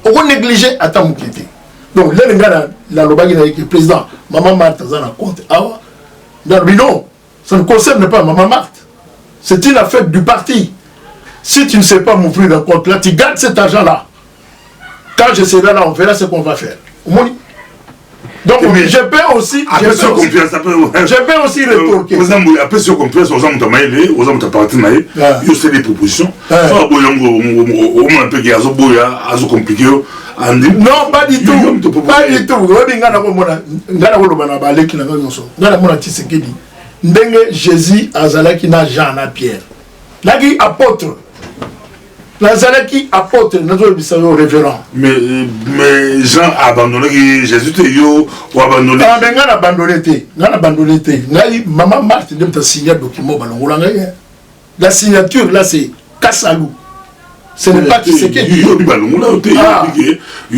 On négligé à ta moukété. Donc, là, la lobagi avec le président, Maman Marthe, ça n'a compte. Ah, non, ça ne concerne pas Maman Marthe. C'est une affaire du parti. Si tu ne sais pas m'ouvrir un compte là, tu gardes cet argent-là. Quand je serai là, on verra ce qu'on va faire. Donc, je peux aussi. Je peux aussi retourner. Par exemple, après, si on comprend, aux hommes de parti, il y a des propositions. Compliqué. Non, pas du tout. Pas du tout. Jésus azalaki na Jean na Pierre. Lagi apôtre. Nazalaki apôtre, notre bissayo révérend. Mais Jean a abandonné Jésus ou abandonné. Ah, mais on a abandonné. Maman Marthe, il a signé le document. La signature, là, c'est Kassalou. Ce n'est pas Tshisekedi. Il y a des ballons, là, il y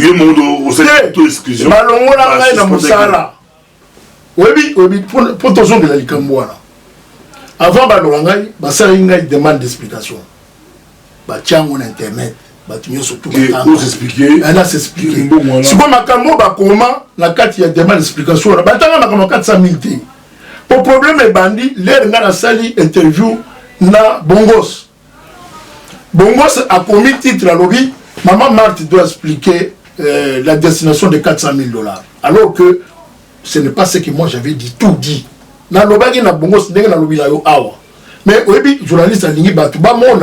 a des ballons, au sein de l'exclusion. Ballons, là, il y a Moussala. Oui, pour ton de la Likamboana. Avant, ballons, il y a une demande d'explication. Tiens, mon internet. Surtout s'expliquer. Elle s'expliquer. Si vous avez comment la carte il y a demande d'explication. Vous avez 400 000 T. Pour problème est bandit, l'air dans la salle interview na Bongos. Bongos a commis titre à lobby. Maman Marthe doit expliquer la destination de 400 000 $. Alors que ce n'est pas ce que moi j'avais dit, tout dit. Na lobby na Bongos n'est pas lobby là awa. Mais oui, journaliste a dit bah mon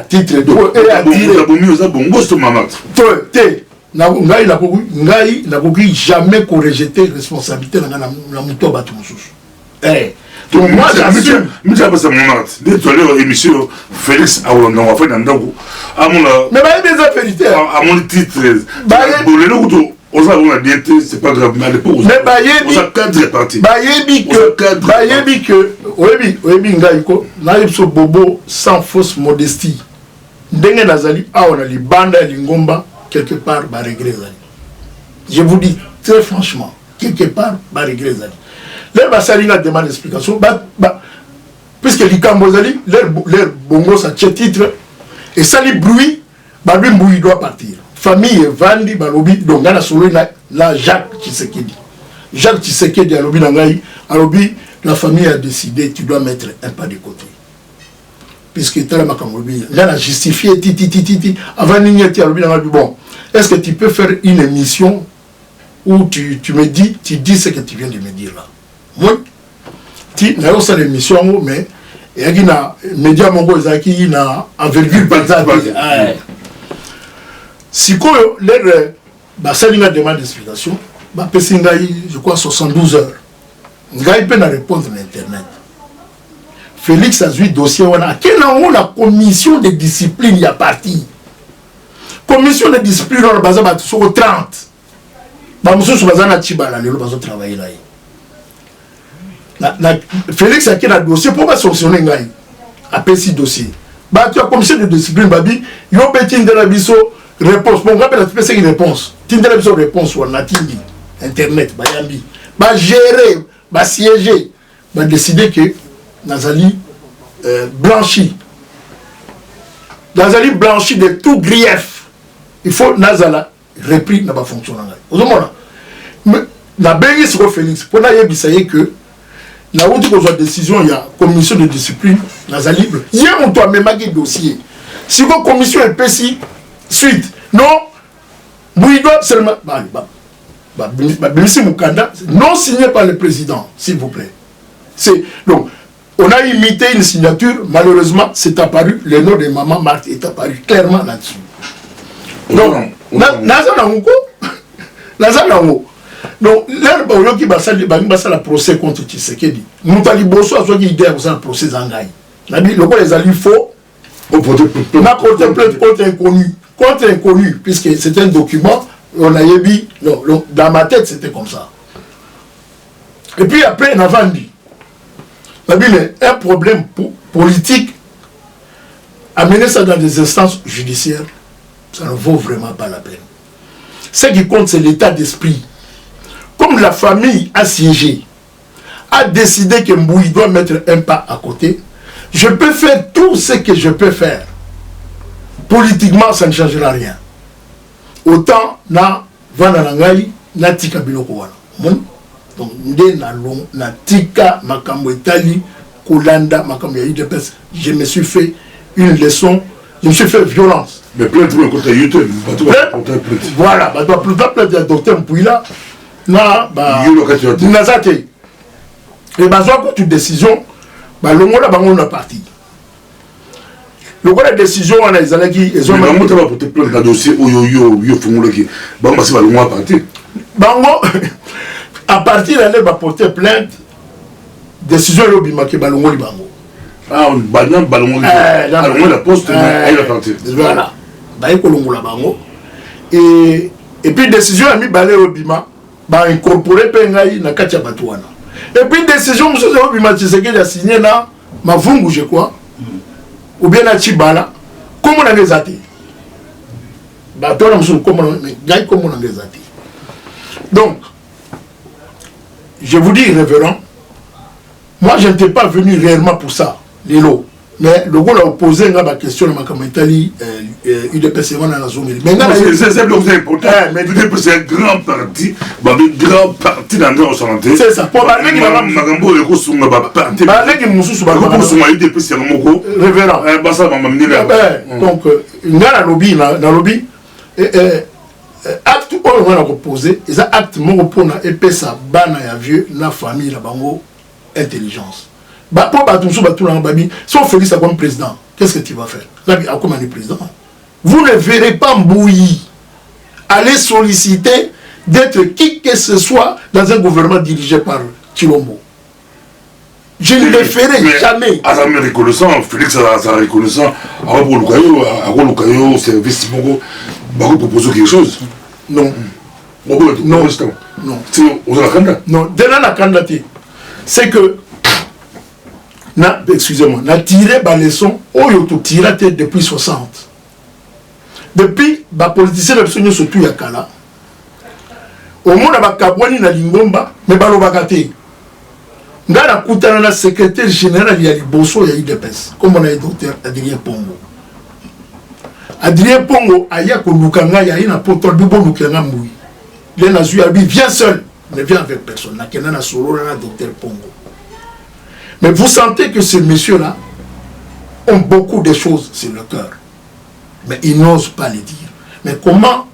titre de et a dit na ngai jamais qu'on rejeter responsabilité na muto batu mususu. Donc moi j'assume mais ça passe mon art des toilettes émission Félix a on a fait dans ndako à mon mais bah des affaires à mon titre bah le logo on a dit c'est pas grave mais à l'époque mais bah on a cadre parti bah yebi que oui ngai ko na yipso bobo sans fausse modestie ndenge nazali a on a li banda lingomba quelque part bah regret zali. Je vous dis très franchement quelque part bah regret zali. Leur Bassalina demande d'explication, puisque les Cambozali, leur bongo ça tient titre, et ça les bruit, il doit partir. Famille Vandi, Balobi, donc dans la soirée, là, Jacques Tshisekedi. Jacques Tshisekedi, la famille a décidé, tu dois mettre un pas de côté. Puisque tu as justifié, avant bon, est-ce que tu peux faire une émission où tu me dis, tu dis ce que tu viens de me dire là? Moi, tu as aussi l'émission, mais il y a des médias qui ont envergure par exemple. Si leur demande d'explication, je crois 72 heures. Il peut répondre à l'internet. Félix a eu dossier. Quelle est la commission de discipline y a parti? Commission de discipline, on a basé sur 30. Travailler là. Félix a un dossier pour pas sanctionner ngai a petit dossier bah tu as commission de discipline babi yo petit ndela biso réponse bon rappelle la PC une réponse tindela biso réponse ou natindi internet ba yambi ba gérer ba siéger ba décider que nazali blanchi de tout grief il faut nazala repris na ba fonctionner ngai ozomona mais na bengi sur Félix pour na yebisaye que la route de la décision, il y a commission de discipline, il libre. Il y a un même dossier. Si vous commission est PSI, suite, non, vous doit seulement. Non signé par le président, s'il vous plaît. Donc, on a imité une signature, malheureusement, c'est apparu, le nom de Maman Marthe est apparu clairement là-dessus. Donc, donc, l'herbe qui va la procès contre Tshisekedi. Nous allons bosser à ce qui est un procès Zangaï. Le quoi les alliés faux, on a porté plainte contre inconnu, puisque c'est un document, on a dit, dans ma tête c'était comme ça. Et puis après, on a vendu. Un problème politique, amener ça dans des instances judiciaires, ça ne vaut vraiment pas la peine. Ce qui compte, c'est l'état d'esprit. Comme la famille a siégé, a décidé que Mbouy doit mettre un pas à côté, je peux faire tout ce que je peux faire. Politiquement, ça ne changera rien. Autant na vananangai na tika biloko wana. Donc na tika makambo etali kolanda makambo ya UDPS. Je me suis fait une leçon, je me suis fait violence. Mais plainte contre YouTube, voilà, bah doit plainte de docteur Mpouila. Na ba nazate et bazwa ko toute décision ba longola bango na parti longola décision on a ezalaki ils ont vraiment pas porter plainte dans dossier yo fongolaki bango basi ba longola parti bango à partir d'aller ba porter plainte décision yo bimaki ba longoli bango ba longoli la poste et la partie voilà ba ko longola bango et puis décision a mis balé au bima ba incorporer pengai na katia batuana et puis décision monsieur Obima Tshisekedi a signé na Mavungu je crois ou bien à Chibala, comment on a les athées. Donc, je vous dis, révérend, moi je n'étais pas venu réellement pour ça, les lots. Mais le gars a opposé la question de ma camétali, UDPS dans la zone. Mais c'est important. Mais c'est un grand parti, un grand parti dans le santé. C'est ça. Pour aller révérend. Donc, il y a un lobby, acte on a proposé, et ça acte mon pour na epesa bana ya vieux na famille la bango intelligence. Bah pour batunso batuna babi, si on fait ça comme président, qu'est-ce que tu vas faire? Là à comment le président? Vous ne verrez pas Mbouyi aller solliciter d'être qui que ce soit dans un gouvernement dirigé par Chilombo. Je ne le ferai jamais. À sa reconnaissant, Félix a sa reconnaissant, à Lukayo, service Bongo, Baro propose quelque chose. Non. Non. Non. Non. Dès là, la candidature, c'est que, excusez-moi, on a tiré la leçon, on a tiré depuis 60. Depuis, les politiciens sont surtout Yakala. Au monde, il y a Kabouani na Lingomba, mais il y a Bakate. Il y a le secrétaire général de Liboso et IDPS, comme on a le docteur Adrien Pongo. Adrien Pongo, il y a un porteur de bon Moui. Il a dit, viens seul, ne viens avec personne. Il y a un docteur Pongo. Mais vous sentez que ces messieurs-là ont beaucoup de choses sur le cœur. Mais ils n'osent pas les dire. Mais comment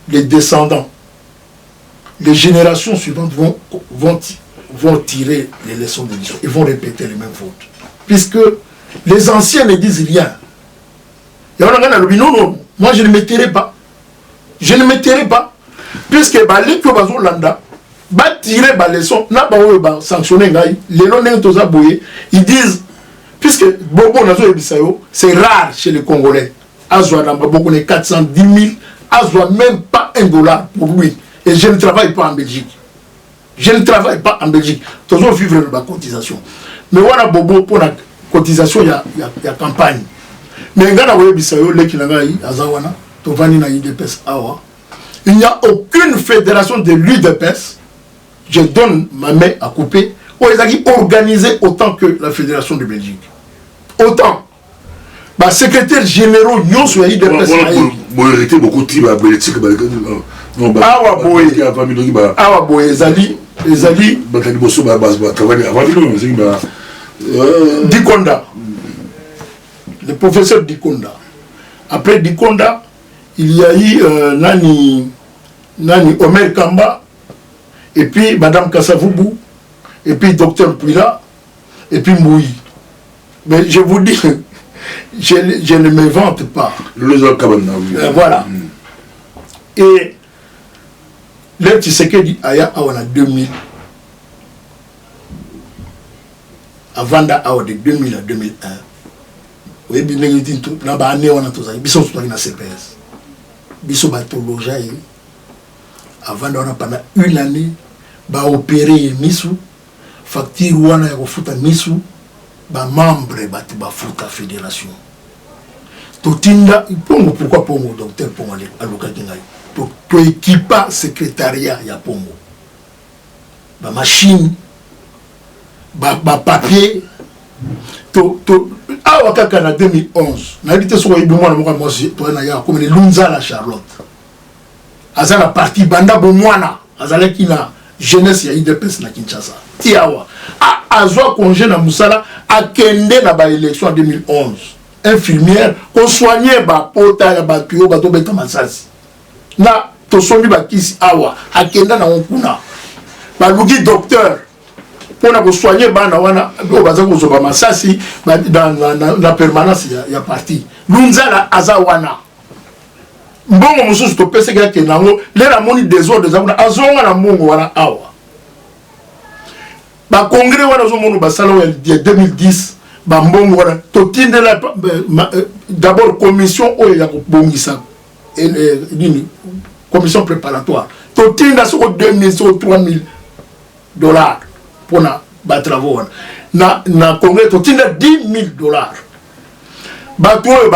les descendants, les générations suivantes vont tirer les leçons de l'histoire? Ils vont répéter les mêmes fautes. Puisque les anciens ne disent rien. Et on a dit non, moi je ne me tairai pas. Je ne me tairai pas. Puisque les Landa, tirer les leçons, sanctionner ils disent, puisque Bobo c'est rare chez les Congolais. Azwa n'a pas 410 000, Azwa même pas $1 pour lui. Et je ne travaille pas en Belgique. Je ne travaille pas en Belgique. Toujours vivre de la cotisation. Mais voilà Bobo pour la cotisation, il y a campagne. Mais il n'y a aucune fédération de l'UDPS, je donne ma main à couper, où ils ont organisé autant que la fédération de Belgique. Autant. Les secrétaires généraux n'y ont pas l'UDPS. Beaucoup de politique. Dikonda. Le professeur Dikonda. Après Dikonda, il y a eu Nani Omer Kamba, et puis Madame Kassavoubou, et puis Docteur Puila, et puis Mbouyi. Mais je vous dis, je ne me vante pas. Voilà. Et là, tu sais qu'il y a 2000. Avant de 2000 à 2001. Oui, bien, il y a un année, on a tous les CPS. Biso batologia avant d'on a pendant une année ba opérer misu facture wana ya kofuta misu ba membre batu ba futa fédération totinda Pongo. Pourquoi Pongo docteur Pongo aluka kingai pour équiper secrétariat ya Pongo ba machine ba papier to awa kaka na 2011 na dit so yibu mwana moka mosi to na ya comme Lunza la Charlotte azala parti banda bo mwana azala kina jeunesse ya IDPS na Kinshasa tiawa azwa congé na musala akende na ba élection en 2011 infirmière ko soigner ba pota ya ba tuyo ba to beta masasi na to sombi ba kisi awa akenda na onkuna ba lugi docteur pour nous soigner bana wana baza kozoba masasi dans la permanence ya parti Lunzala azawana mbongo mususu to pese ke nango lera moni désordre za kuna azonga na mbongo wana awa ba congrès wana zo monu basala wa 2010 ba mbongo wana to tindela d'abord commission oyo ya kobongisa nini commission préparatoire to tinda so 2000 so $3000 pour na travaux na congrès to tinda $10,000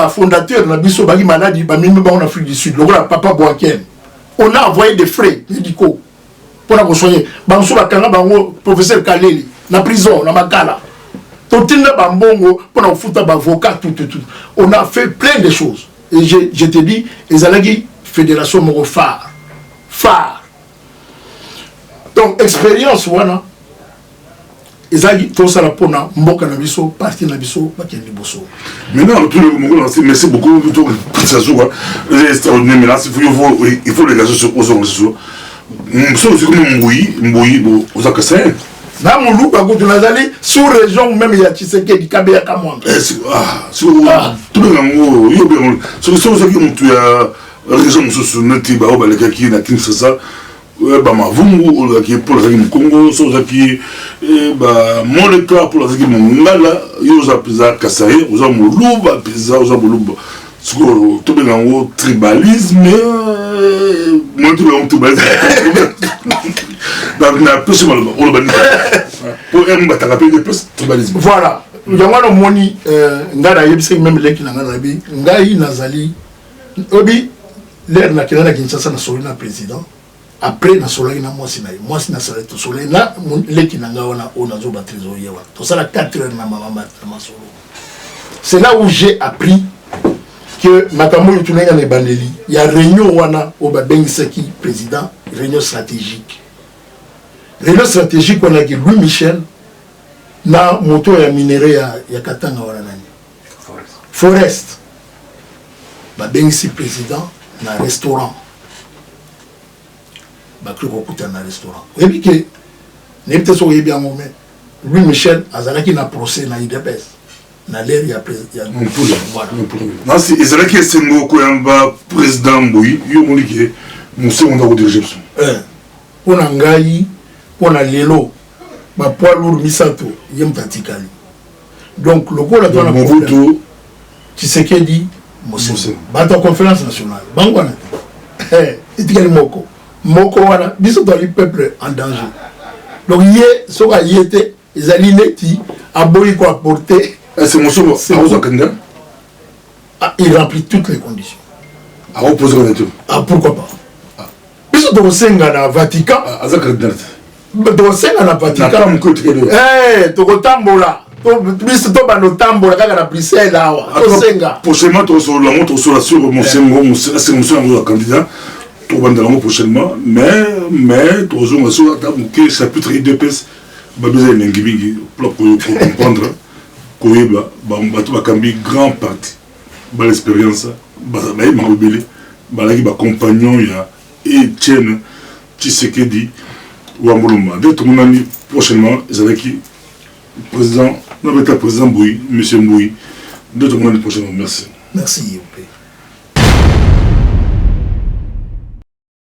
fondateur na biso baki maladi bamimi ba en Afrique du Sud lokola papa Boaken on a envoyé des frais médicaux pour la soigner banso bakanga bango professeur Kaleli na prison na makala totinda bambongo pour na futa ba avocat tout on a fait plein de choses et je te dis ezalaki fédération moko phare donc expérience wana ezali tosala pona mboka na biso parti na biso bakende boso. Maintenant tout le monde merci beaucoup pour ça quoi c'est extraordinaire mais là il faut les gazer sur aux organisations c'est comme Mboui bon aux acasser na mulu ba ko tunazali sous région même ya Tshisekedi Kabeya Kamwanga tout le monde yo bien sur ça qui ont tu a région sur neti ba ba le kaki na Kinshasa ba mavungu qui pour le Congo so qui ba moleka pour la qui mongala yo za pisa Kasai oza muluba pisa oza muluba siko to be nango tribalisme moi tout le tribalisme donc na plus mal on ba pour un bataka pe plus tribalisme voilà yango moni ngada yebise même leki na ngana bi ngai nazali obi l'air na kina na Kinshasa na solina président après na solai na moi na solai to solai na leki na ngana ona zo ba trésorier wa to sala 4 heures na mama na solo. C'est là où j'ai appris que makambo yutunenga na bandeli il y a réunion wana au babengisaki président réunion stratégique on a dit Louis Michel na moto ya minerai ya Katanga wana nani Forest babengisi président na restaurant bakliko kuta na restaurant et que n'était so yebi en moment Louis Michel azalaki na procès na IDPS na l'air ya voilà non c'est Ezalaki Sengo Koyamba président Mboui yo monike monsieur on a dirigé pour ngai pour na lelo ba poids lourd misato yem tatikali donc le ko la dans la moto Tshisekedi Mose bato conférence nationale bangwana etikali moko wana biso dans le peuple en danger donc yé soka yété ezali neti aboyi ko apporter c'est monsieur il remplit toutes les conditions à opposer pourquoi pas biso to senga na Vatican tosenga na Vatican tokotambola biso to bano tambola kaka na Bruxelles awa tosenga prochainement tosola sur mon candidat tobandalango prochainement mais tozonga sur tabuke chapitre IDPS babeza nengi pour comprendre koyeba bato bakambi grand parti ba l'expérience ba mabele balaki ba compagnon ya Etienne Tshisekedi Wambuluma de tout le monde prochainement ezalaki président président Mboui monsieur Mboui de tout le monde prochainement merci merci.